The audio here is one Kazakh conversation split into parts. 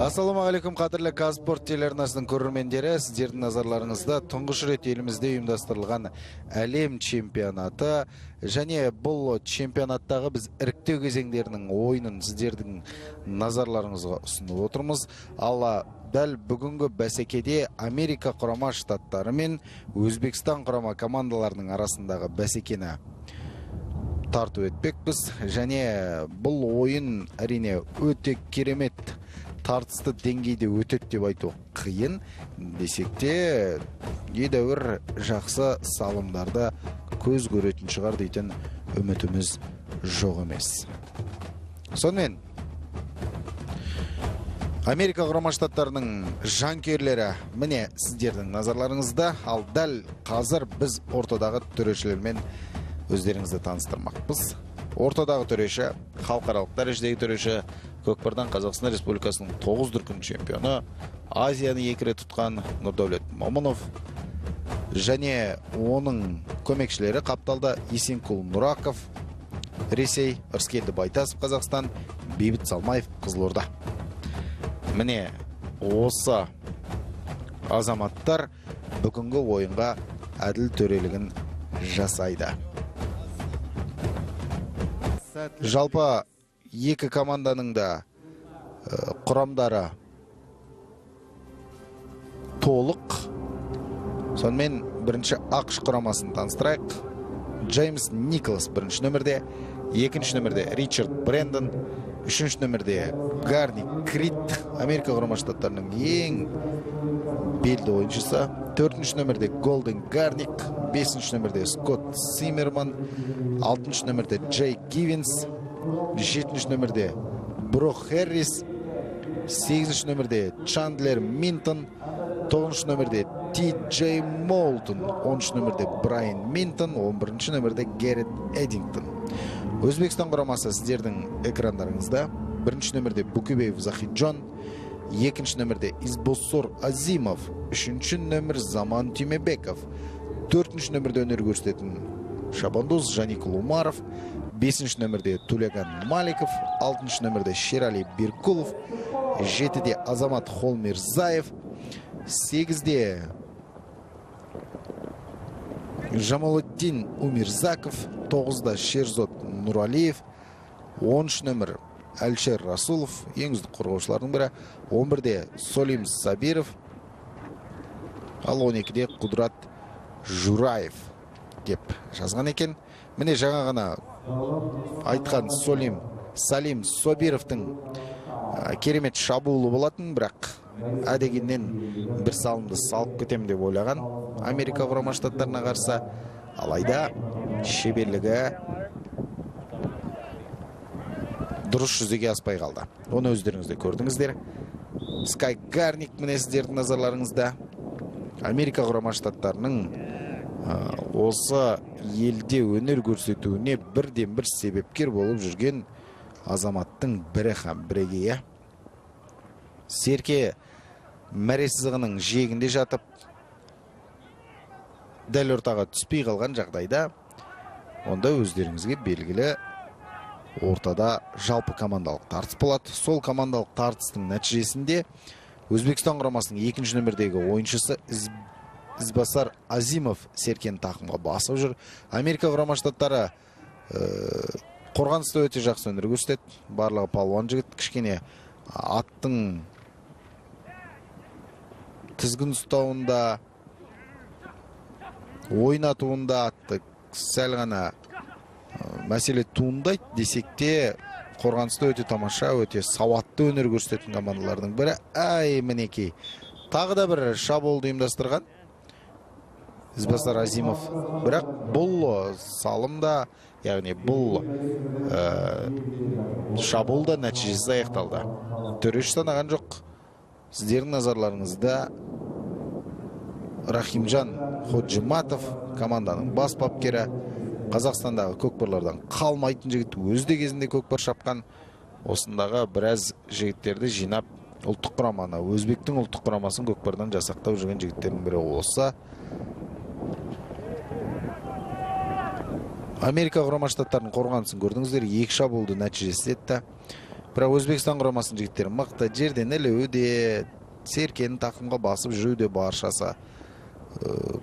Ассалаумағалейкум, қадірлі Казспорт телеарнасының көрермендері, сіздердің назарларыңызда тұңғыш рет елімізде ұйымдастырылған әлем чемпионаты және бұл чемпионаттағы біз іріктеу кезеңдерінің ойынын сіздердің назарларыңызға ұсынып отырмыз. Ал дәл бүгінгі бәсекеде Америка құрама штаттары мен Өзбекстан құрама командаларының арасындағы бәсекені тарту етпекпіз, және бұл ойын әрине өте керемет тартысты деңгейде өтеді деп айту қиын, десек те едәуір жақсы салымдарды көз көретін шығар дейтін үмітіміз жоқ емес. Сонымен Америка құрама штаттарының жанкүйерлері міне сіздердің назарларыңызда, ал дәл қазір біз ортадағы төрешілермен өздеріңізді таныстырмақпыз. Ортадағы төреші, халықаралық дәрежедегі төреші, Көкпардан Қазақстан Республикасының 9 дүркін чемпионы, Азияны 2 рет тұтқан Нұрдәулет Момынов, және оның көмекшілері қапталда Есенкул Нұраков, Ресей, Ырыскелді Байтасов Қазақстан, Бейбіт Салмаев Қызылорда. Міне осы азаматтар бүгінгі ойынға әділ төрелігін жасайды. Жалпы екі команданың да құрамдары толық. Сонымен бірінші ақш құрамасын таныстырайық. Джеймс Николас бірінші нөмірде, екінші нөмірде Ричард Брэндон, үшінші нөмірде Гарни Крид, Америка құрама штаттарының ең белді ойыншысы, төртінші нөмірде Голден Гарник, бесінші нөмірде Скотт Симмерман, алтыншы нөмірде Джей Гивенс, жетінші нөмірде Брок Хэррис, сегізінші нөмірде Чандлер Минтон, тоғызыншы нөмірде Ти Джей Молтон, оныншы нөмірде Брайан Минтон, 11-ші нөмірде Геррит Эдингтон. Өзбекстан құрамасы сіздердің экрандарыңызда. Бірінші нөмірде Букубеев Захиджон, екінші нөмірде Избосор Азимов, үшінші нөмір Заман Тюмебеков, төртінші нөмірде өнер көрсететін Шабандоз Жаникул Умаров, бесінші нөмірде Тулеган Маликов, алтыншы нөмірде Шерали Биркулов, жетіде Азамат Холмирзаев, сегізде Жамалуддин Умирзаков, тоғызда Шерзот Нуралиев, 10-шы нөмір Әлшер Расулов, ең үздік қорғаушылардың бірі, 11-де Солим Сабиров, ал 12-де Құдырат Жураев деп жазған екен. Міне жаңа ғана айтқан Салим Собировтың керемет шабуылы болатын, бірақ әдегеннен бір салымды салып кетем деп ойлаған Америка құрама штаттарына қарсы, алайда шеберлігі дұрыс жүзеге аспай қалды. Оны өздеріңізде көрдіңіздер. Скай Гарник міне сіздердің назарларыңызда. Америка құрама штаттарының осы елде өнер көрсетуіне бірден бір себепкер болып жүрген азаматтың бірі һәм бірегейі. Серке мәресізігінің жиегінде жатып, дәл ортаға түспей қалған жағдайда, онда өздеріңізге белгілі ортада жалпы командалық тартыс болады. Сол командалық тартыстың нәтижесінде Өзбекстан құрамасының екінші нөмірдегі ойыншысы Избасар Азимов Серкені тақымға басып жүр. Америка құрама штаттары қорғаныста өте жақсы өнер көрсетеді. Барлығы палуан жігіт, кішкене аттың тізгін ұстауында, ойнатуында атты сәл ғана мәселе туындайды, десек те қорғаныста өте тамаша, өте сауатты өнер көрсететін командалардың бірі. Мінекей тағы да бір шабуылды ұйымдастырған Избасар Азимов, бірақ бұл салымда, яғни бұл шабуылда нәтижесі аяқталды. Төреші санаған жоқ. Сіздердің назарларыңызда Рахимжан Ходжиматов, команданың бас бапкері, Қазақстандағы көкпарлардан қалмайтын жігіт, өзде кезінде көкпар шапқан. Осындағы біраз жігіттерді жинап ұлттық құраманы, Өзбектің ұлттық құрамасын көкпардан жасақтап жүрген жігіттердің бірі осы. Америка құрама штаттарының қорғанысын көрдіңіздер, екі шабуылды нәтижесі етті. Бірақ Өзбекстан құрамасының жігіттері мықты, жерден ілуде, Серкені тақымға басып жүруде баршасы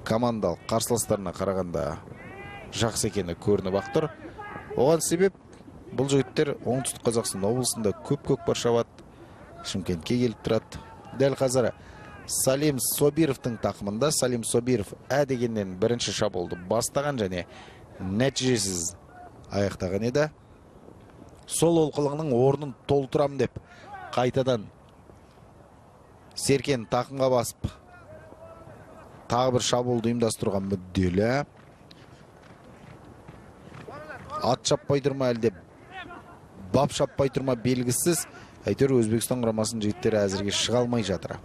командалық қарсыластарына қарағанда жақсы екені көрініп ақ тұр. Оған себеп бұл жігіттер оңтүстік Қазақстан облысында көп шабады, Шымкентке келіп тұрады. Дәл қазір Салим Собировтың тақымында Салим Собиров дегеннен бірінші шабуылды бастаған және нәтижесіз аяқтаған еді. Сол олқылығының орнын толтырам деп қайтадан Серкен тақымға басып тағы бір шабуылды ұйымдастыруға мүдделі. Ат шаппай тұрма әлде бап шаппай тұрма белгісіз. Әйтеуір Өзбекстан құрамасының жігіттері әзірге шыға алмай жатыр.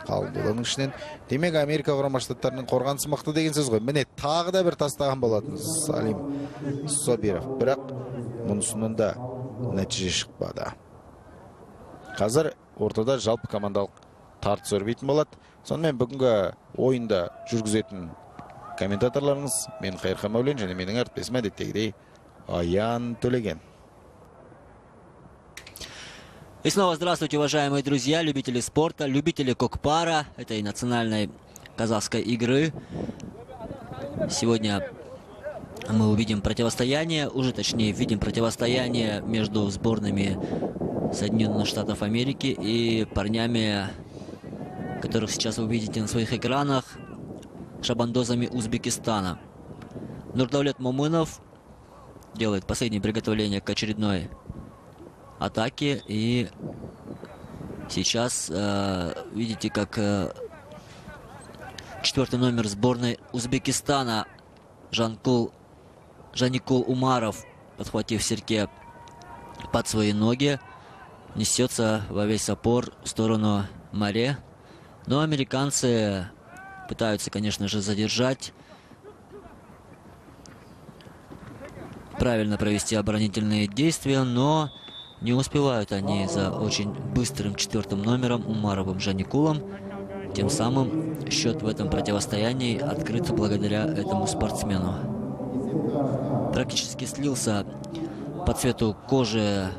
Қалдылының ішінен. Демек Америка құрама штаттарының қорғанысы мықты деген сөз ғой. Міне тағы да бір тастаған болатын Салим Собиров. Бірақ мұнысының да нәтиже шықпады. Қазір ортада жалпы командалық тартыс өрбейтін болады. Сонымен бүгінгі ойында жүргізетін комментаторларыңыз мен Қайырхан Мәулен және менің әріптесім әдеттегідей Аян Төлеген. И снова здравствуйте, уважаемые друзья, любители спорта, любители кокпара, этой национальной казахской игры. Сегодня мы увидим противостояние, уже точнее видим противостояние между сборными Соединенных Штатов Америки и парнями, которых сейчас вы видите на своих экранах, шабандозами Узбекистана. Нурдаулет Момынов делает последнее приготовление к очередной атаки. И сейчас видите, как четвертый номер сборной Узбекистана Жаникул Умаров, подхватив Серке под свои ноги, несется во весь опор в сторону Маре. Но американцы пытаются, конечно же, задержать, правильно провести оборонительные действия, но не успевают они за очень быстрым четвертым номером Умаровым Жаникулом. Тем самым счет в этом противостоянии открыт благодаря этому спортсмену. Практически слился по цвету кожи,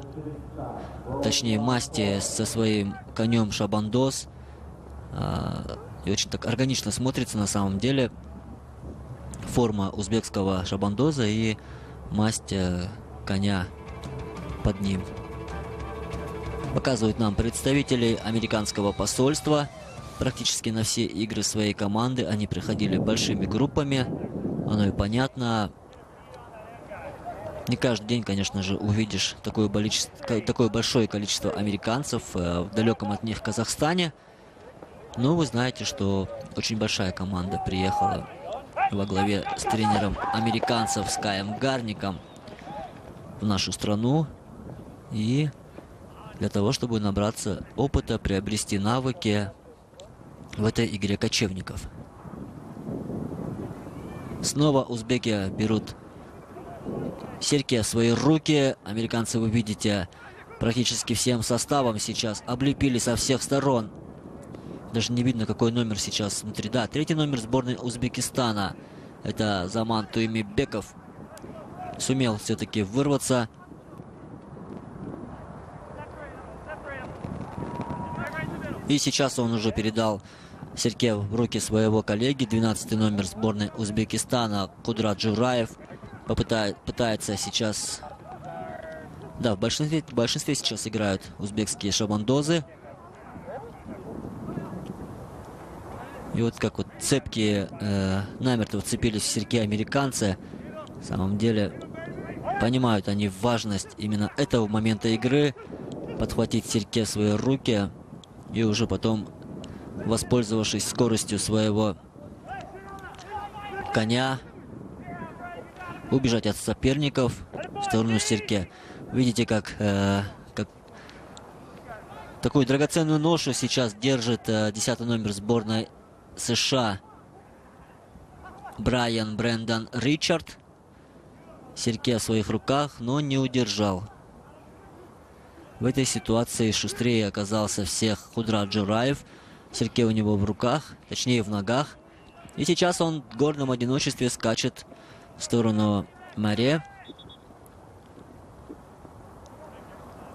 точнее масти, со своим конем шабандоз. И очень так органично смотрится на самом деле форма узбекского шабандоза и масть коня под ним. Показывают нам представителей американского посольства. Практически на все игры своей команды они приходили большими группами. Оно и понятно. Не каждый день, конечно же, увидишь такое большое количество американцев в далеком от них Казахстане. Но вы знаете, что очень большая команда приехала во главе с тренером американцев Скаем Гарником в нашу страну. И для того, чтобы набраться опыта, приобрести навыки в этой игре кочевников. Снова узбеки берут Серке в свои руки. Американцы, вы видите, практически всем составом сейчас облепили со всех сторон. Даже не видно, какой номер сейчас внутри. Да, третий номер сборной Узбекистана. Это Заман Туймибеков. Сумел все-таки вырваться. И сейчас он уже передал Серке в руки своего коллеги. 12-й номер сборной Узбекистана Кудрат Джураев. Пытается сейчас... Да, в большинстве сейчас играют узбекские шабандозы. И вот как вот цепкие намертво вцепились в Серке американцы. На самом деле понимают они важность именно этого момента игры. Подхватить Серке в свои руки. И уже потом, воспользовавшись скоростью своего коня, убежать от соперников в сторону Серке. Видите, как такую драгоценную ношу сейчас держит 10-й номер сборной США Брайан Брэндон Ричард. Серке в своих руках, но не удержал. В этой ситуации шустрее оказался всех Кудрат Джураев. Серке у него в руках, точнее в ногах. И сейчас он в гордом одиночестве скачет в сторону Маре.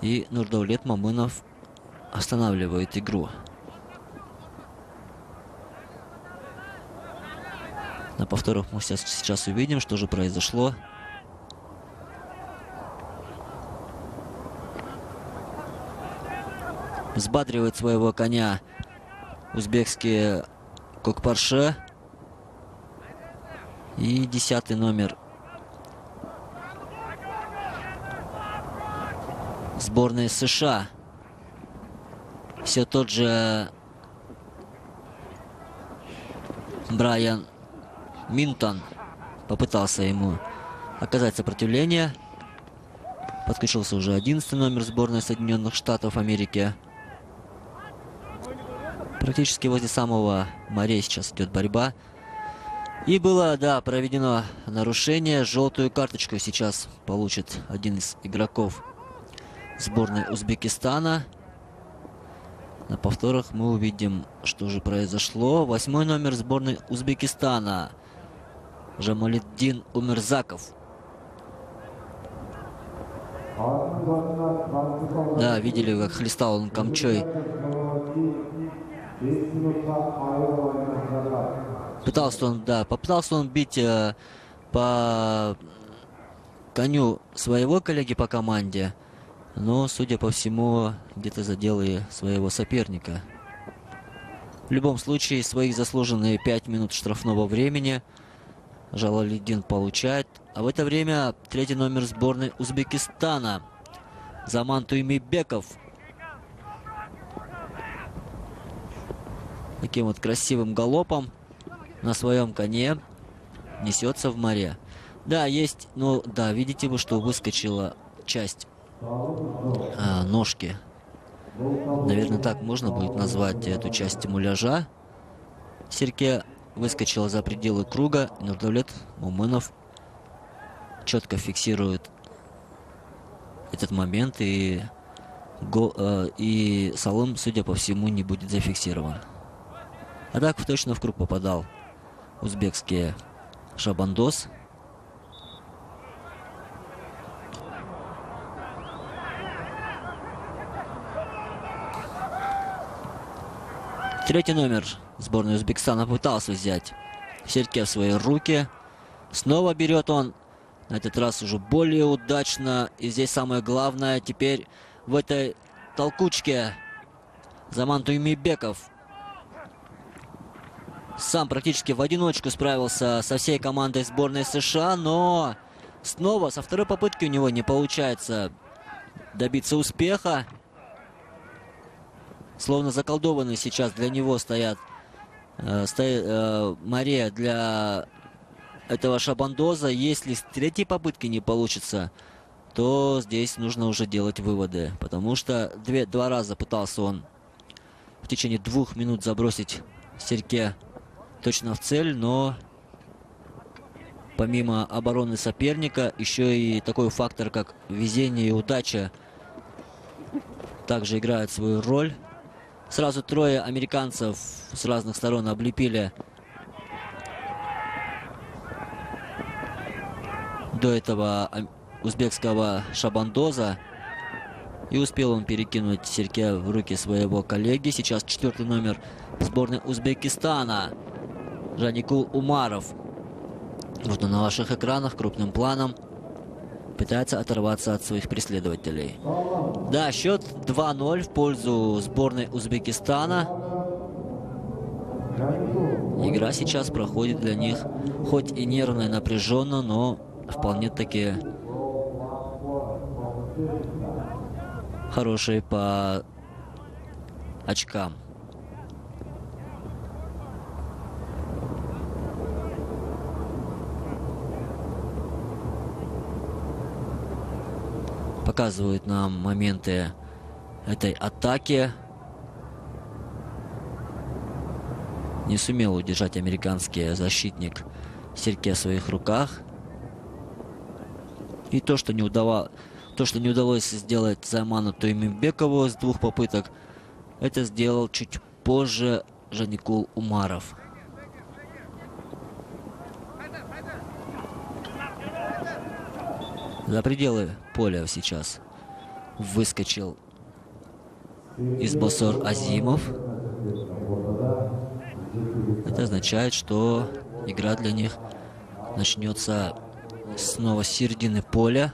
И Нурдаулет Мамынов останавливает игру. На повторах мы сейчас увидим, что же произошло. Взбадривает своего коня узбекский Кокпарше. И 10-й номер сборной США. Все тот же Брайан Минтон попытался ему оказать сопротивление. Подключился уже 11-й номер сборной Соединенных Штатов Америки. Практически возле самого моря сейчас идет борьба. И было, да, проведено нарушение. Желтую карточку сейчас получит один из игроков сборной Узбекистана. На повторах мы увидим, что же произошло. 8-й номер сборной Узбекистана Жамалиддин Умерзаков. Да, видели, как хлестал он камчой. Попытался он бить по коню своего коллеги по команде, но, судя по всему, где-то задел и своего соперника. В любом случае, своих заслуженные 5 минут штрафного времени Жалалиддин получает. А в это время 3-й номер сборной Узбекистана Заман Туймибеков таким вот красивым галопом на своем коне несется в море. Да, есть, ну да, видите вы, что выскочила часть ножки. Наверное, так можно будет назвать эту часть муляжа. Серке выскочила за пределы круга. И Нурдаулет Мамынов четко фиксирует этот момент. И Салым, судя по всему, не будет зафиксирован. А так точно в круг попадал узбекский Шабандоз. Третий номер сборной Узбекистана пытался взять Серке в свои руки. Снова берет он. На этот раз уже более удачно. И здесь самое главное теперь в этой толкучке Заман Туймибеков сам практически в одиночку справился со всей командой сборной США. Но снова со второй попытки у него не получается добиться успеха. Словно заколдованный сейчас для него стоит море для этого Шабандоза. Если с третьей попытки не получится, то здесь нужно уже делать выводы. Потому что два раза пытался он в течение 2 минут забросить Серке точно в цель. Но помимо обороны соперника, еще и такой фактор, как везение и удача, также играет свою роль. Сразу 3 американцев с разных сторон облепили до этого узбекского Шабандоза. И успел он перекинуть Серке в руки своего коллеги. Сейчас 4-й номер сборной Узбекистана Жаникул Умаров. Вот он на ваших экранах крупным планом пытается оторваться от своих преследователей. Да, счет 2-0 в пользу сборной Узбекистана. Игра сейчас проходит для них хоть и нервно и напряженно, но вполне-таки хорошие по очкам. Показывают нам моменты этой атаки. Не сумел удержать американский защитник Серке в своих руках. И то, что не удалось сделать Заману Туймибекову с 2 попыток, это сделал чуть позже Жаникул Умаров. За пределы поля сейчас выскочил Избосор Азимов. Это означает, что игра для них начнется снова с середины поля.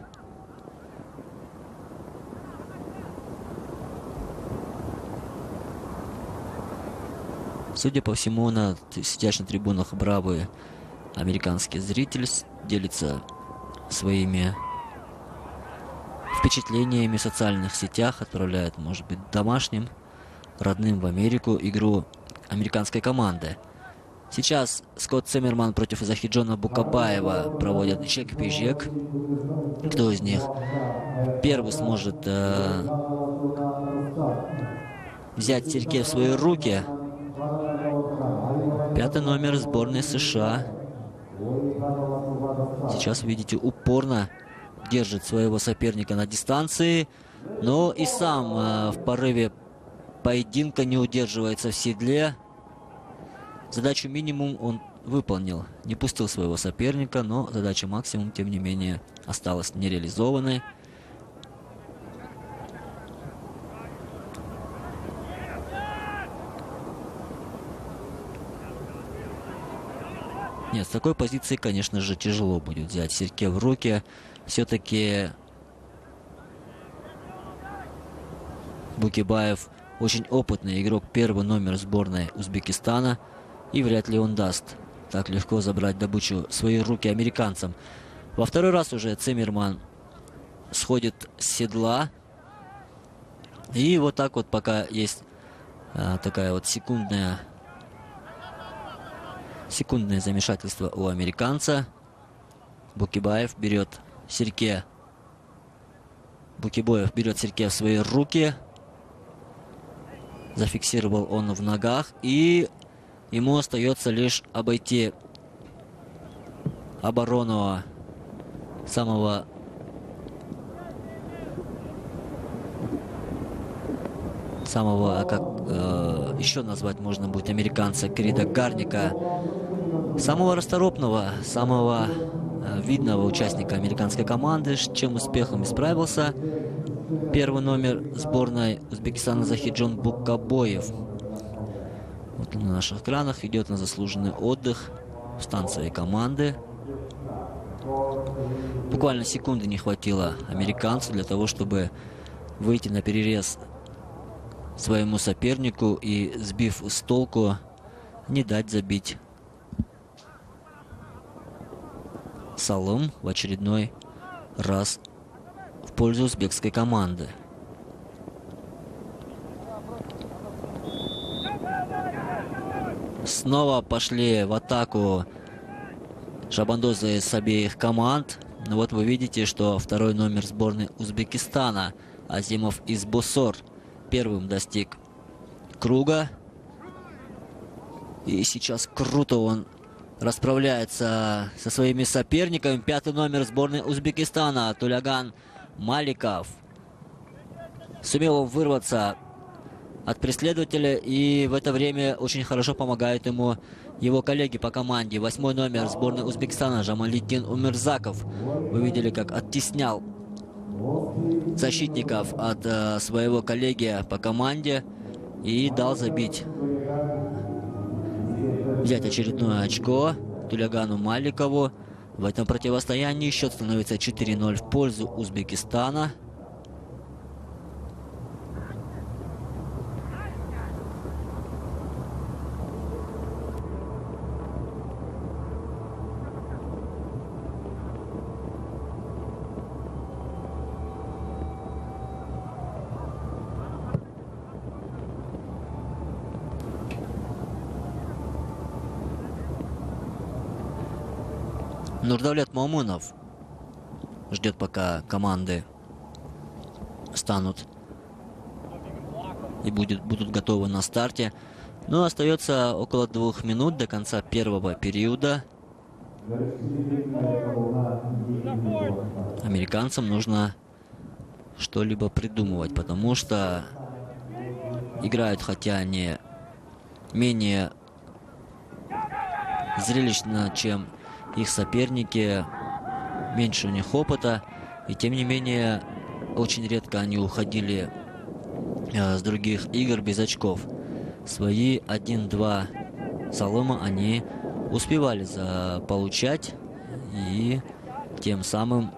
Судя по всему, сидящих на трибунах бравые американские зрители делятся своими впечатлениями в социальных сетях, отправляют, может быть, домашним, родным в Америку игру американской команды. Сейчас Скотт Циммерман против Захиджона Букабаева проводят чек-пижек. Кто из них первый сможет взять серьги в свои руки? 5-й номер сборной США. Сейчас, видите, упорно держит своего соперника на дистанции, но и сам в порыве поединка не удерживается в седле. Задачу минимум он выполнил. Не пустил своего соперника, но задача максимум, тем не менее, осталась нереализованной. Нет, с такой позиции, конечно же, тяжело будет взять серьги в руки. Все-таки Букибаев очень опытный игрок, первый номер сборной Узбекистана. И вряд ли он даст так легко забрать добычу в свои руки американцам. Во второй раз уже Циммерман сходит с седла. И вот так вот, пока есть такая вот секундное замешательство у американца, Букибаев берет серьги. Букибаев берет серьги в свои руки. Зафиксировал он в ногах. И ему остается лишь обойти оборону самого как еще назвать можно будет американца Крида Гарника, самого расторопного, самого видного участника американской команды, с чем успехом и справился первый номер сборной Узбекистана Захиджон Букабоев. Вот на наших экранах идет на заслуженный отдых в стан своей команды. Буквально секунды не хватило американцу для того, чтобы выйти на перерез своему сопернику и, сбив с толку, не дать забить салым в очередной раз в пользу узбекской команды. Снова пошли в атаку шабандозы с обеих команд. Но вот вы видите, что второй номер сборной Узбекистана Азимов Избосор первым достиг круга. И сейчас круто он расправляется со своими соперниками. 5-й номер сборной Узбекистана Туляган Маликов сумел вырваться от преследователя, и в это время очень хорошо помогают ему его коллеги по команде. 8-й номер сборной Узбекистана Жамалиддин Умирзаков. Вы видели, как оттеснял защитников от своего коллеги по команде и дал забить, взять очередное очко Тулягану Маликову. В этом противостоянии счет становится 4-0 в пользу Узбекистана. Нурдавлет Маумунов ждет, пока команды станут и будут готовы на старте. Но остается около 2 минут до конца первого периода. Американцам нужно что-либо придумывать, потому что играют, хотя они менее зрелищно, чем их соперники, меньше у них опыта, и тем не менее очень редко они уходили с других игр без очков. Свои 1-2 залома они успевали получать и тем самым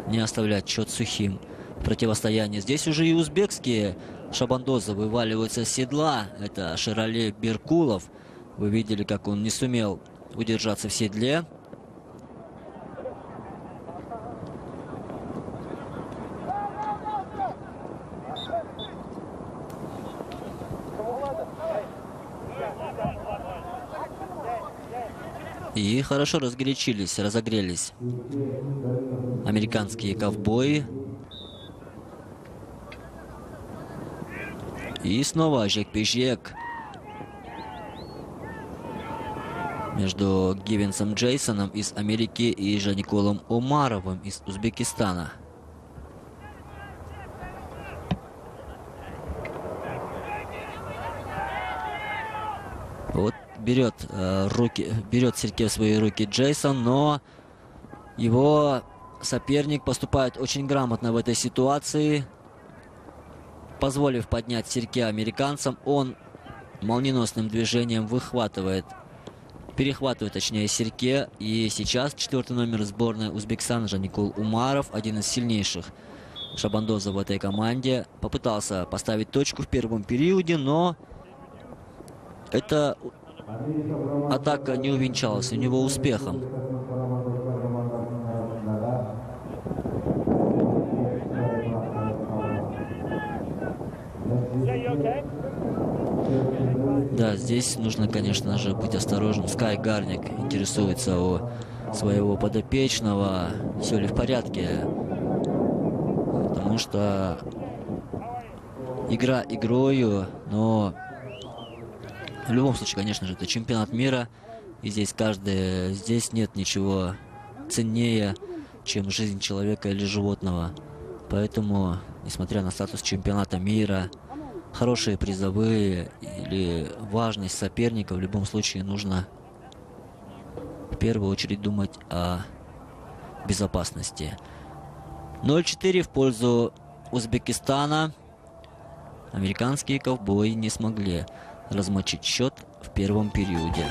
не оставлять счет сухим в противостоянии. Здесь уже и узбекские шабандозы вываливаются с седла. Это Шерали Беркулов. Вы видели, как он не сумел удержаться в седле. И хорошо разгорячились, разогрелись американские ковбои. И снова жек-пижек между Гивенсом Джейсоном из Америки и Жаниколом Омаровым из Узбекистана. Вот берет серьги в свои руки Джейсон, но его соперник поступает очень грамотно в этой ситуации. Позволив поднять серьги американцам, он молниеносным движением перехватывает точнее серьги. И сейчас 4-й номер сборной Узбекистана Жаникол Умаров, один из сильнейших шабандозов в этой команде, попытался поставить точку в первом периоде, но эта атака не увенчалась у него успехом. Да, здесь нужно, конечно же, быть осторожным. Скай Гарник интересуется у своего подопечного, все ли в порядке. Потому что игра игрою, но в любом случае, конечно же, это чемпионат мира. И здесь нет ничего ценнее, чем жизнь человека или животного. Поэтому, несмотря на статус чемпионата мира, хорошие призовые или важность соперника, в любом случае нужно в первую очередь думать о безопасности. 0-4 в пользу Узбекистана. Американские ковбои не смогли размочить счет в первом периоде.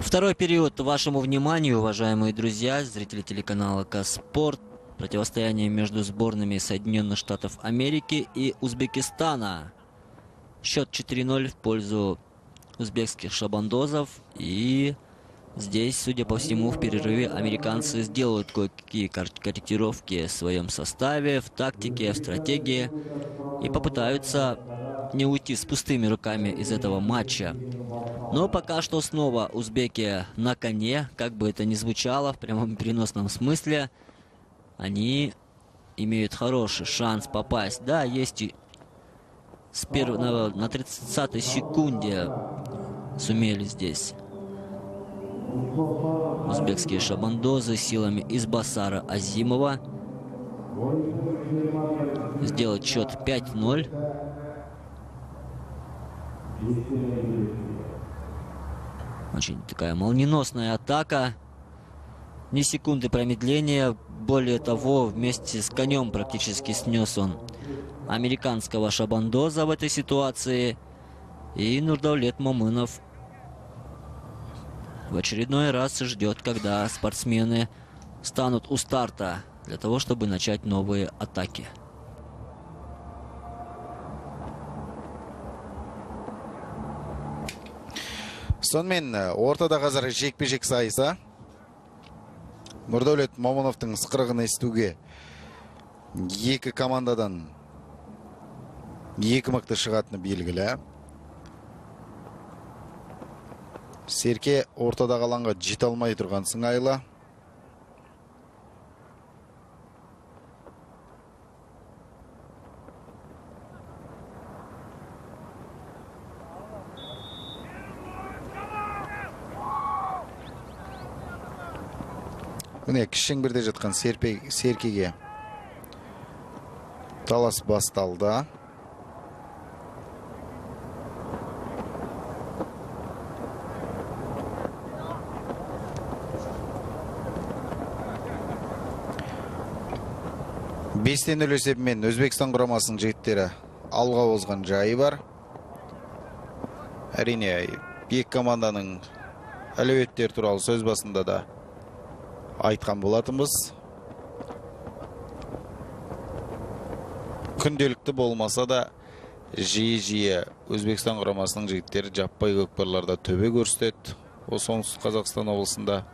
Второй период вашему вниманию, уважаемые друзья, зрители телеканала Казспорт. Противостояние между сборными Соединенных Штатов Америки и Узбекистана. Счет 4-0 в пользу узбекских шабандозов. И здесь, судя по всему, в перерыве американцы сделают кое-какие корректировки в своем составе, в тактике, в стратегии. И попытаются не уйти с пустыми руками из этого матча. Но пока что снова узбеки на коне, как бы это ни звучало в прямом переносном смысле. Они имеют хороший шанс попасть. Да, есть и на 30-й секунде сумели здесь узбекские шабандозы силами Избасара Азимова сделать счет 5-0. Очень такая молниеносная атака. Ни секунды промедления. Более того, вместе с конем практически снес он американского Шабандоза в этой ситуации. И Нурдаулет Момынов в очередной раз ждет, когда спортсмены станут у старта для того, чтобы начать новые атаки. Сонымен ортада қазір жекпе-жек сайысы. Нурдаулет Момыновтың ысқырығын естуге екі командадан екі мықты шығатыны белгілі. Серке ортадағы алаңға жете алмай тұрған сыңайлы. Міне кіші шеңберде жатқан Серкеге талас басталды. Бестен нөл есебімен Өзбекстан құрамасының жігіттері алға озған жайы бар. Әрине, екі команданың әлеуеттері туралы сөз басында да айтқан болатынбыз. Күнделікті болмаса да жиі-жиі Өзбекстан құрамасының жігіттері жаппай көкпарларда төбе көрсетеді. Осы оңтүстік Қазақстан облысында.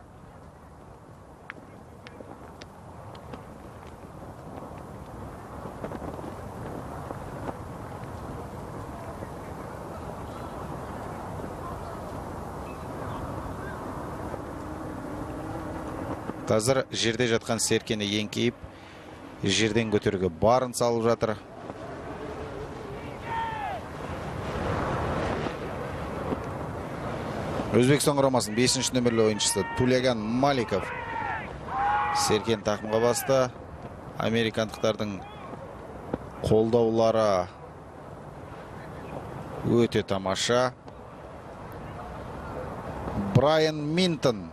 Қазір жерде жатқан Серкені еңкейіп, жерден көтеруге барын салып жатыр. Өзбекстан құрамасының 5-ші нөмірлі ойыншысы Туляган Маликов Серкен тақымға басты. Американдықтардың қолдаулары өте тамаша. Брайан Минтон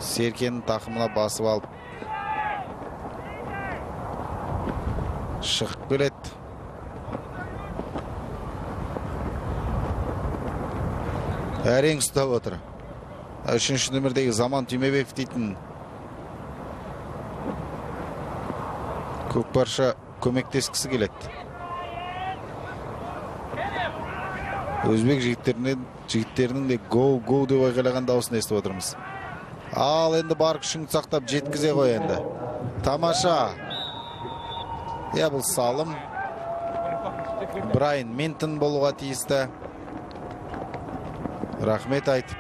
Серкенің тақымына басып алып шығып келеді. Әрең ұстап отыр. 3-ші нөмірдегі Заман Түймебеков дейтін көкпаршы көмектескісі келеді. Өзбек жігіттерінің де гоу деп айқайлаған дауысын естіп отырмыз. Ал енді бар күшін сақтап жеткізе қой енді. Тамаша. Бұл салым. Брайан Минтон болуға тиісті. Рахмет айтып,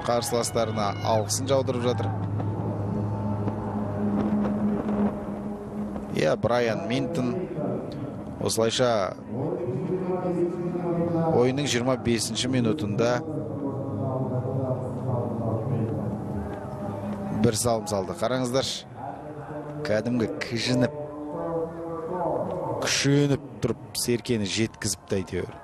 қарсыластарына алғысын жаудырып жатыр. Брайан Минтон осылайша ойынның 25-ші минутында бір салым салды. Қараңыздар, кәдімгі кіжініп, күшеніп тұрып, Серкені жеткізіп әйтеуір.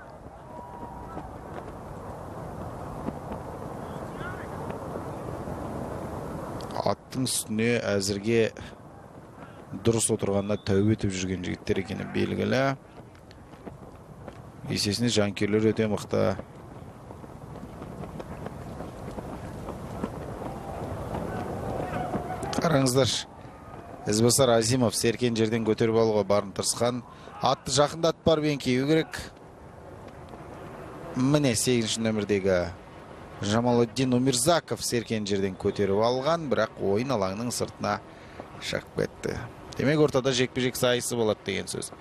Аттың үстіне әзірге дұрыс отырғанда тәубе етіп жүрген жігіттер екені белгілі. Есесіне жанкүйерлер өте мықты. Қараңыздар, Ізбасар Азимов Серкен жерден көтеріп алуға барын тырысқан. Атты жақындатып барып еңкею керек. Міне 8-ші нөмірдегі Жамалуддин Умирзаков Серкен жерден көтеріп алған, бірақ ойын алаңның сыртына шығып кетті. Демек ортада жекпе-жек сайысы болады деген сөз.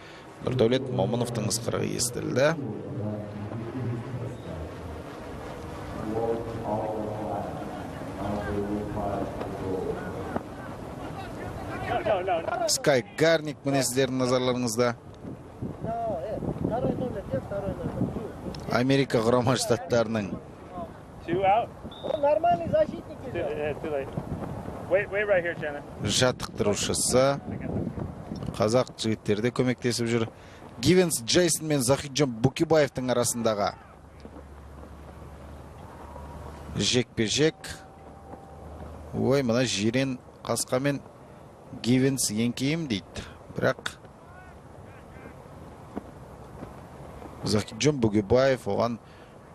Нурдаулет Момыновтың ысқырығы естілді. Скай Гарник міне сіздердің назарларыңызда. Америка құрама штаттарының Wait right here, Shannon. жаттықтырушысы. Қазақ жігіттері де көмектесіп жүр. Гивенс Джейсон мен Захиджон Букибаевтың арасындағы жекпе-жек. Ой, мына жирен қасқамен Гивенс еңкейім дейді. Бірақ Захиджон Букибаев оған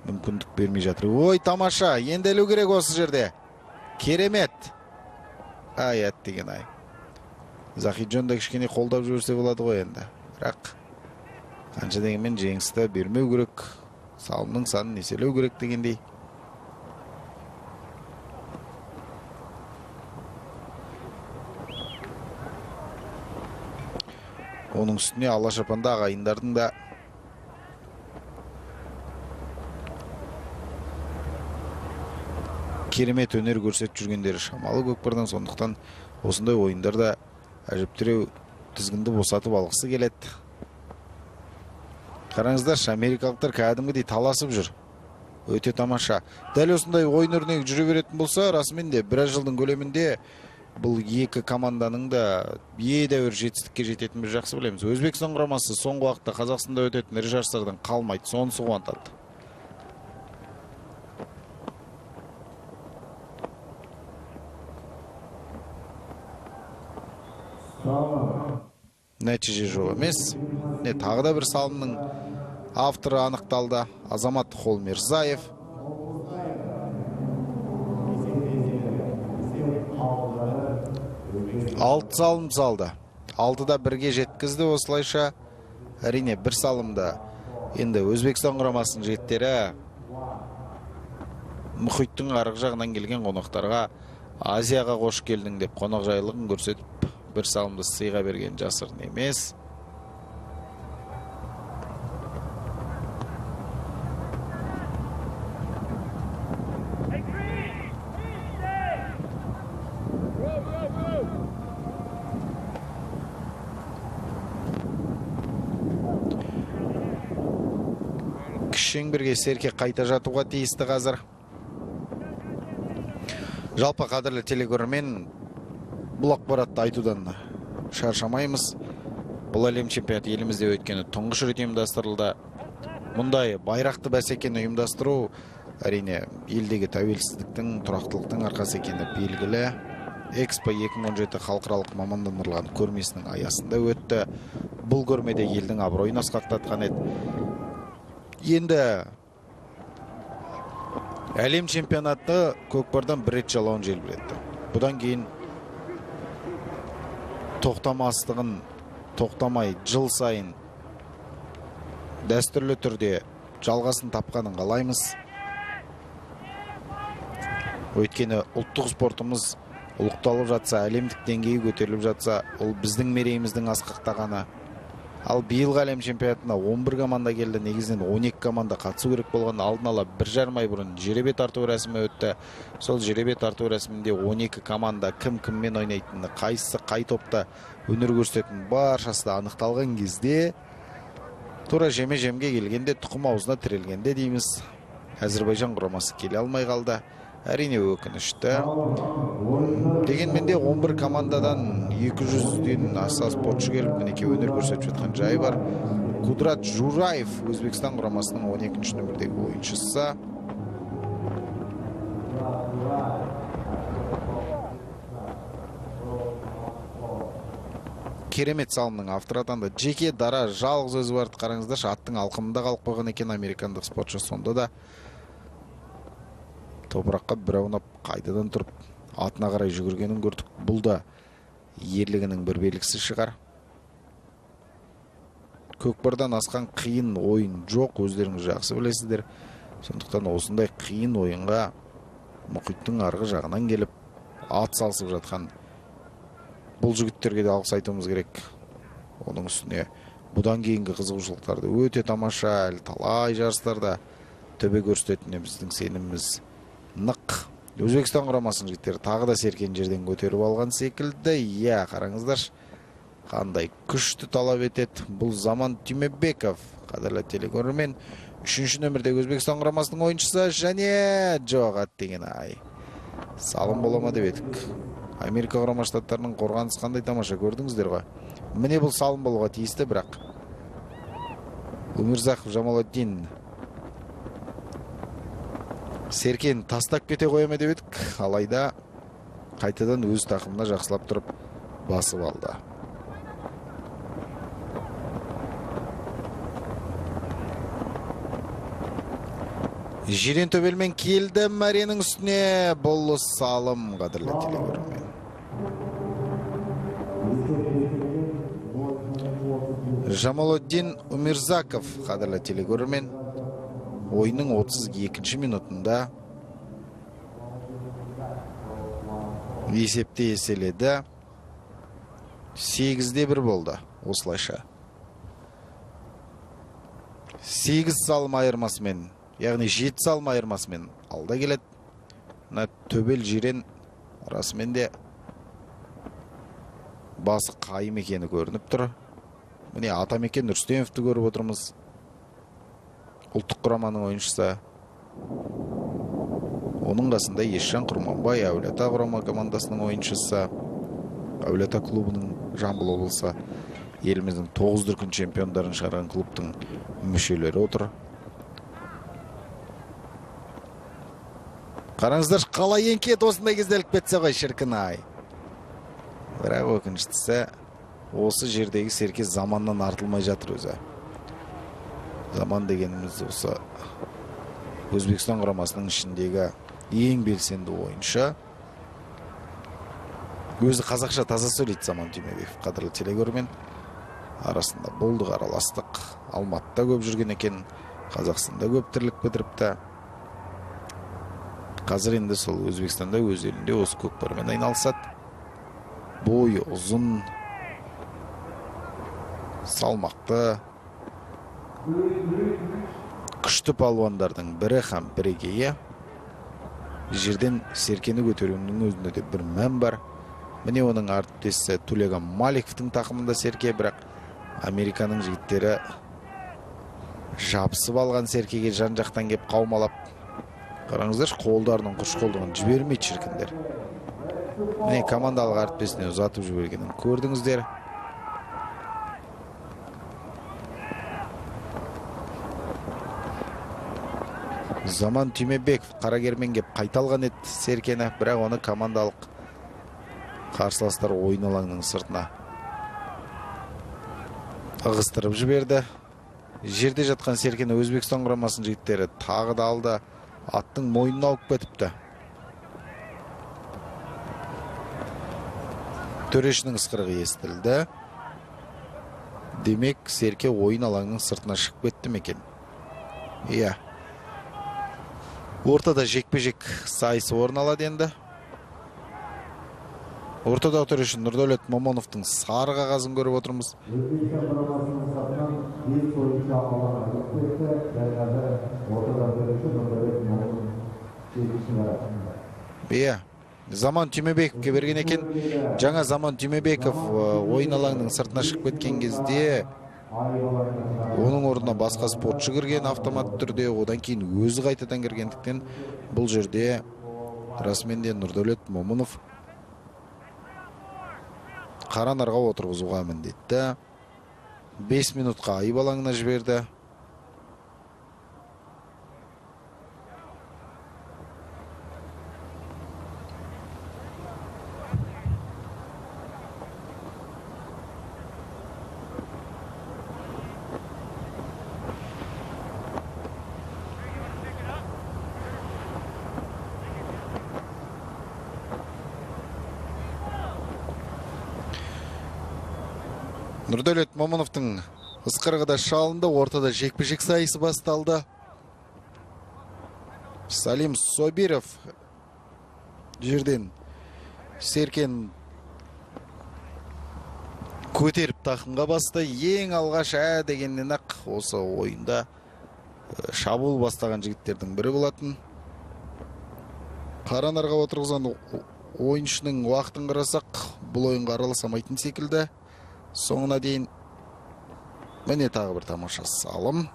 мүмкіндік бермей жатыр. Ой, тамаша, енделу керек осы жерде. Керемет. Аят деген ай. Захиджон да кішкене қолдап жүрсе болады ғой енді. Бірақ қанша дегенмен жеңісті бермеу керек. Салымның санын еселеу керек дегендей. Оның үстіне Алашапанда ағайындардың да керемет өнер көрсетіп жүргендері шамалы көкпардан, сондықтан осындай ойындарда әжептәуір тізгінді босатып алғысы келеді. Қараңыздаршы, америкалықтар кәдімгідей таласып жүр. Өте тамаша. Дәл осындай ойын өрнегі жүре беретін болса, расымен де біраз жылдың көлемінде бұл екі команданың да едәуір жетістікке жететінін біз жақсы білеміз. Өзбекстан құрамасы соңғы уақытта Қазақстанда өтетін ірі жарыстардан қалмайды, сонысы қуантады. Нәтиже жоқ емес. Тағы да бір салымның авторы анықталды. Азамат Холмерзаев. Алты салым салды. Алтыда бірге жеткізді осылайша. Әрине бір салымда енді Өзбекстан құрамасының жігіттері мұхиттың арғы жағынан келген қонақтарға Азияға қош келдің деп қонақжайлығын көрсетіп бір салымды сыйға берген жасырын емес. Шеңберге серке қайта жатуға тиісті қазір. Жалпы қадірлі телекөрермен, бұл ақпаратты айтудан шаршамаймыз. Бұл әлем чемпионаты елімізде өткені тұңғыш рет ұйымдастырылды. Мұндай байрақты бәсекені ұйымдастыру әрине елдегі тәуелсіздіктің, тұрақтылықтың арқасы екені белгілі. Экспо 2017 халықаралық мамандандырылған көрмесінің аясында өтті. Бұл көрмеде елдің абыройын асқақтатқан еді. Енді әлем чемпионаты көкпардан бір рет жалауын желбіретті. Бұдан кейін тоқтамастығын тоқтамай жыл сайын дәстүрлі түрде жалғасын тапқанын қалаймыз. Өйткені ұлттық спортымыз ұлықталып жатса, әлемдік деңгейі көтеріліп жатса, ол біздің мерейіміздің асқақтағаны. Ал биылғы әлем чемпионатына 11 команда келді, негізінен 12 команда қатысу керек болған. Алдын ала 1,5 ай бұрын жеребе тарту рәсімі өтті. Сол жеребе тарту рәсімінде 12 команда кім-кіммен ойнайтыны, қайсысы қай топта өнер көрсететіні баршасы да анықталған кезде, тура жеме-жемге келгенде, тұқым аузына тірелгенде дейміз, Әзірбайжан құрамасы келе алмай қалды. Әрине өкінішті. Дегенмен де 11 командадан 200-ден аса спортшы келіп, мінеке өнер көрсетіп жатқан жай бар. Кудрат Жураев, Өзбекстан құрамасының 12-ші нөмірдегі ойыншысы. Керемет салымның авторы атанды. Жеке дара жалғыз өзі барды. Қараңыздаршы, аттың алқымында қалып қойған екен американдық спортшы. Сонда да топыраққа бір аунап қайтадан тұрып атына қарай жүгіргенін көрдік. Бұл да ерлігінің бір белгісі шығар. Көкпардан асқан қиын ойын жоқ, өздеріңіз жақсы білесіздер. Сондықтан осындай қиын ойынға мұхиттың арғы жағынан келіп ат салысып жатқан бұл жігіттерге де алғыс айтуымыз керек. Оның үстіне бұдан кейінгі қызығушылықтарды өте тамаша, талай жарыстарда төбе көрсететініне біздің сеніміміз нық. Өзбекстан құрамасының жігіттері тағы да серкен жерден көтеріп алған секілді. Иә, қараңыздар, қандай күшті талап етеді. Бұл Заман Түймебеков, қадірлі телекөрермен, 3-ші нөмірдегі Өзбекстан құрамасының ойыншысы, және жоқ ат деген ай. Салым бола ма деп едік. Америка Құрама Штаттарының қорғанысы қандай тамаша, көрдіңіздер ғой. Міне бұл салым болуға тиісті, бірақ Умирзаков Жамалетдин Серкен тастап кете қояма деп едік, алайда қайтадан өз тақымына жақсылап тұрып басып алды. Жирен төбелмен келді мәренің үстіне, бұл салым, қадірлі телегөрмен. Жамалетдин Умирзаков, қадірлі телегөрмен, ойынның 32-ші минутында есепте еселеді. 8-1 болды осылайша. 8 салым айырмасымен, яғни 7 салым айырмасымен алда келеді. Төбел Жирен расымен де басы қайым екені көрініп тұр. Міне Атамекен Рүстемовті көріп отырмыз. Ұлттық құраманың ойыншысы. Оның қасында Есжан Құрманбай, Әулиеата құрама командасының ойыншысы. Әулиеата клубының Жамбыл облысы, еліміздің 9 дүркін чемпиондарын шығарған клубтың мүшелері отыр. Қараңыздар, қалай енкет осындай кезделік бетсе ғой, шіркін ай. Бірақ өкініштісі, осы жердегі Серке заманнан артылмай жатыр өзі. Заман дегеніміз осы Өзбекстан құрамасының ішіндегі ең белсенді ойыншы. Өзі қазақша таза сөйлейді Заман Түймебеков, қадірлі телегөрмен. Арасында болдық, араластық. Алматыда көп жүрген екен, Қазақстанда көп тірлік бітіріпті. Қазір енді сол Өзбекстанда өз елінде осы көкпармен айналысады. Бойы ұзын, салмақты, күшті палуандардың бірі һәм бірегейі. Жерден Серкені көтеруінің өзінде де бір мән бар. Міне оның әріптесі Тулеган Маликовтың тақымында Серке, бірақ Американың жігіттері жабысып алған Серкеге жан-жақтан кеп қаумалап. Қараңыздар, қолдарының күш қолдығын жібермейді шіркіндер. Міне командалық әріптесіне ұзатып жібергенін көрдіңіздер. Заман Түймебеков Қарагермен кеп қайталған еді Серкені, бірақ оны командалық қарсыластар ойын алаңының сыртына ығыстырып жіберді. Жерде жатқан Серкені Өзбекстан құрамасының жігіттері тағы да алды, аттың мойнына алып кетіпті. Төрешінің ысқырығы естілді. Демек, Серке ойын алаңының сыртына шығып кетті екен. Иә. Ортада жекпе-жек сайысы орын алады енді. Ортада төреші Нұрдәулет Момоновтың сары қағазын көріп отырмыз. Иә, Заман Түймебековке берген екен. Жаңа Заман Түймебеков ойын алаңның сыртына шығып кеткен кезде оның орнына басқа спортшы кірген автомат түрде, одан кейін өзі қайтадан кіргендіктен бұл жерде расымен де Нұрдәулет Момонов қара нарға отырғызуға міндетті. 5 минутқа айып алаңына жіберді. Нұрдәулет Момоновтың ысқырығы да шалынды, ортада жекпе-жек сайысы басталды. Салим Собиров жерден Серкен көтеріп тақымға басты. Ең алғаш дегеннен ақ осы ойында шабуыл бастаған жігіттердің бірі болатын. Қара нарға отырғызған ойыншының уақытын қарасақ, бұл ойынға араласамайтын секілді. Соңына дейін міне тағы бір тамаша салым.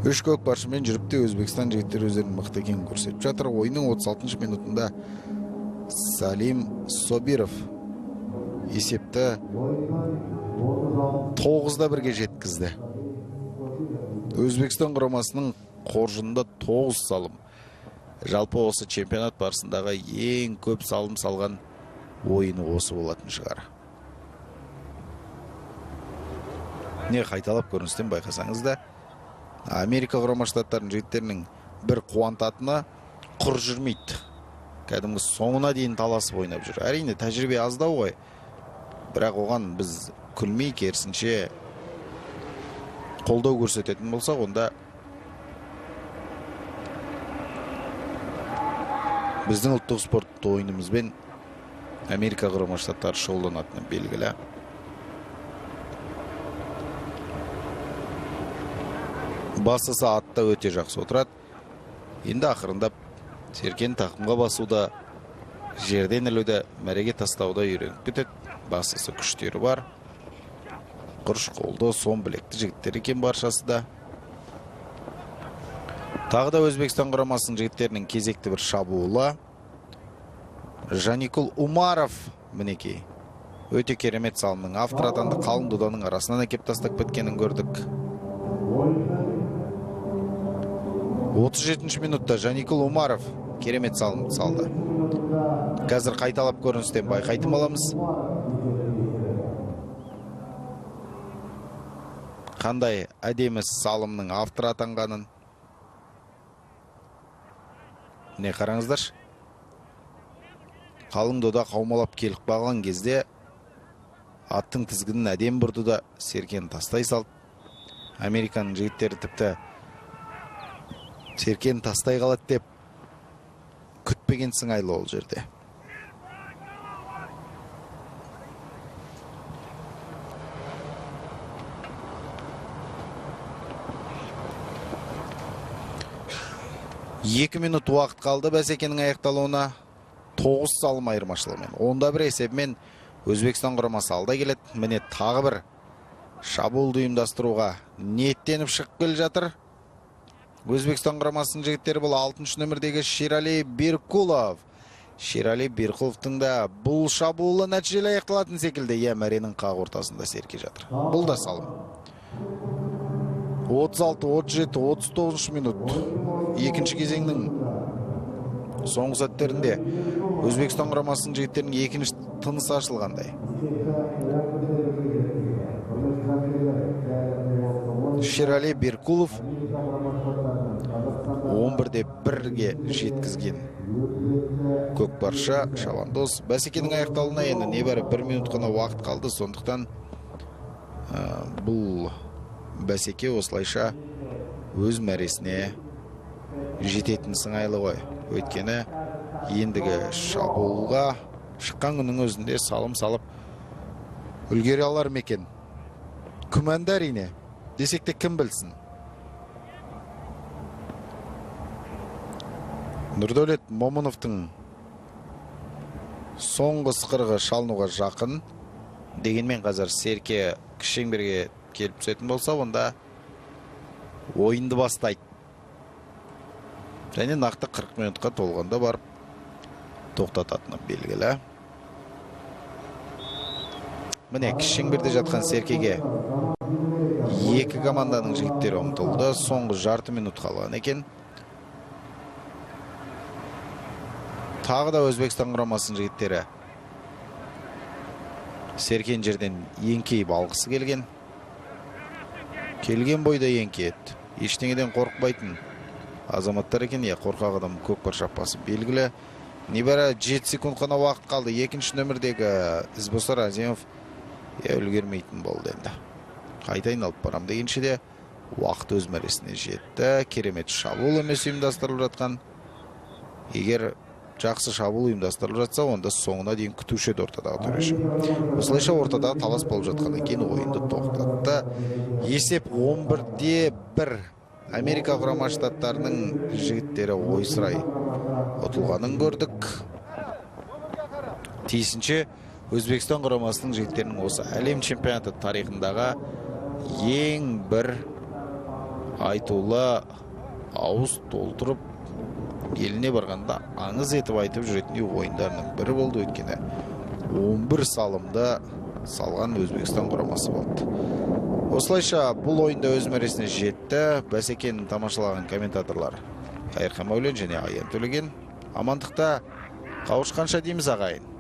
Үш көкпаршымен жүріпте Өзбекстан жігіттері өздерінің мықты екенін көрсетіп жатыр. Ойынның 36-шы минутында Салим Собиров есепті 9-1-ге жеткізді. Өзбекстан құрамасының қоржынында 9 салым. Жалпы осы чемпионат барысындағы ең көп салым салған ойыны осы болатын шығар. Не қайталап көріністен байқасаңыз да, Америка құрама штаттарының жігіттерінің бір қуантатыны құр жүрмейді. Кәдімгі соңына дейін таласып ойнап жүр. Әрине тәжірибе аздау ғой. Бірақ оған біз күлмей, керісінше қолдау көрсететін болсақ, онда біздің ұлттық спорт ойынымызбен Америка құрама штаттары шұғылданатыны белгілі. Басысы атта өте жақсы отырады. Енді ақырындап Серкен тақымға басуда, жерден ілуді, мәреге тастауда үйреніп кетеді. Басысы күштері бар. Құрыш қолды, сон білекті жігіттер екен баршасы да. Тағы да Өзбекстан құрамасының жігіттерінің кезекті бір шабуылы. Жаникул Умаров мінекей. Өте керемет салымның автор атанды, қалың доданың арасынан әкеп тастап біткенін көрдік. 37 минутта Жаникул Умаров керемет салым салды. Қазір қайталап көріністен байқайтын боламыз. Қандай әдемі салымның автор атанғанын. Не қараңыздар? Қалың дода қаумалап келіп бағылған кезде аттың тізгінін әдем бұрды да Серкен тастай салды. Американың жігіттері тіпті Серкен тастай қалады деп күтпеген сыңайлы ол жерде. Екі минут уақыт қалды бәсекенің аяқталуына. 9 салым айырмашылығымен. 11 есебімен Өзбекстан құрамасы алда келеді. Міне тағы бір шабуылды ұйымдастыруға ниеттеніп шығып келе жатыр. Өзбекстан құрамасының жігіттері бұл 6-шы нөмірдегі Шерали Биркулов. Шерали Биркуловтың да бұл шабуылы нәтижелі аяқталатын секілді. Мәренің қақ ортасында Серке жатыр. Бұл да салым. 36, 37, 39 минут. Екінші кезеңнің соңғы сәттерінде Өзбекстан құрамасының жігіттерінің екінші тынысы ашылғандай. Шерали Биркулов 11-де 1-ге жеткізген көкпарша шабандоз. Бәсекенің аяқталуына енді небәрі 1 минут қана уақыт қалды. Сондықтан бұл бәсеке осылайша өз мәресіне жететін сыңайлы ғой. Өйткені ендігі шабуылға шыққан күннің өзінде салым салып үлгере алар мекен. Күмәнді әрине, десек те кім білсін. Нұрдәулет Момыновтың соңғы сықырғы шалынуға жақын. Дегенмен қазір Серке кішеңберге келіп түсетін болса, онда ойынды бастайды. Және нақты 40 минутқа толғанда барып тоқтататыны белгілі. Міне кішеңберде жатқан Серкеге екі команданың жігіттері ұмтылды. Соңғы жарты минут қалған екен. Тағы да Өзбекстан құрамасының жігіттері Серкен жерден еңкейіп алғысы келген. Келген бойда еңкейді. Ештеңеден қорықпайтын азаматтар екен. Қорқақ адам көкпар шаппасы белгілі. Небәрі 7 секунд қана уақыт қалды. Екінші нөмірдегі Ізбосар Аземов үлгермейтін болды енді. Қайта айналып барам дегенше де уақыт өз мәресіне жетті. Керемет шабуыл емес ұйымдастырылып жатқан. Егер жақсы шабуыл ұйымдастырылып жатса, онда соңына дейін күтуші еді ортадағы төреші. Осылайша ортадағы талас болып жатқаннан кейін ойынды тоқтатты. Есеп 11-де 1. Америка құрама штаттарының жігіттері ойсырай ұтылғанын көрдік. Тиісінше Өзбекстан құрамасының жігіттерінің осы әлем чемпионаты тарихындағы ең бір айтулы ауыз толтырып еліне барғанда аңыз етіп айтып жүретін ойындарының бірі болды. Өйткені 11 салымды салған Өзбекстан құрамасы болды. Осылайша бұл ойында өз мәресіне жетті. Бәсекені тамашалаған комментаторлар Қайырхан Мәулен және Аян Төлеген. Амандықта қауышқанша дейміз ағайын.